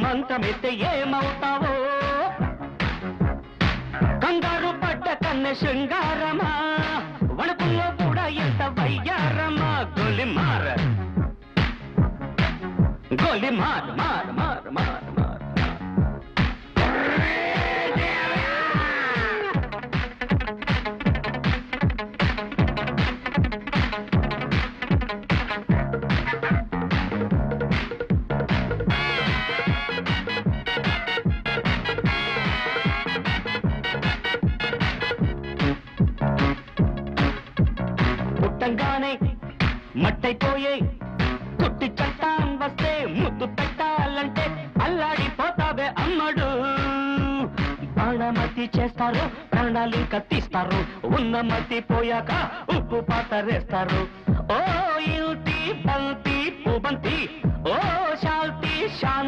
మంత్రమెత్తే ఏమవుతావో కంగారు పడ్డ కన్నె శృంగారమా వణుకుల్లో కూడా ఎంత వయ్యారమా గోలి మార్ గోలి మార్ మార్ మార్ మార్ మార్ పుట్టంగానే మట్టైపోయే కుట్టి చట్టాం వస్తే ముద్దు పెట్టాలంటే అల్లాడిపోతావే అమ్మడు బాణమతి చేస్తారు ప్రాణాలు కత్తిస్తారు ఉన్న మతి పోయాక ఉప్పు పాతరేస్తారు ఓ యుతి బంతి పుబంతి ఓ శాంతి శాంతి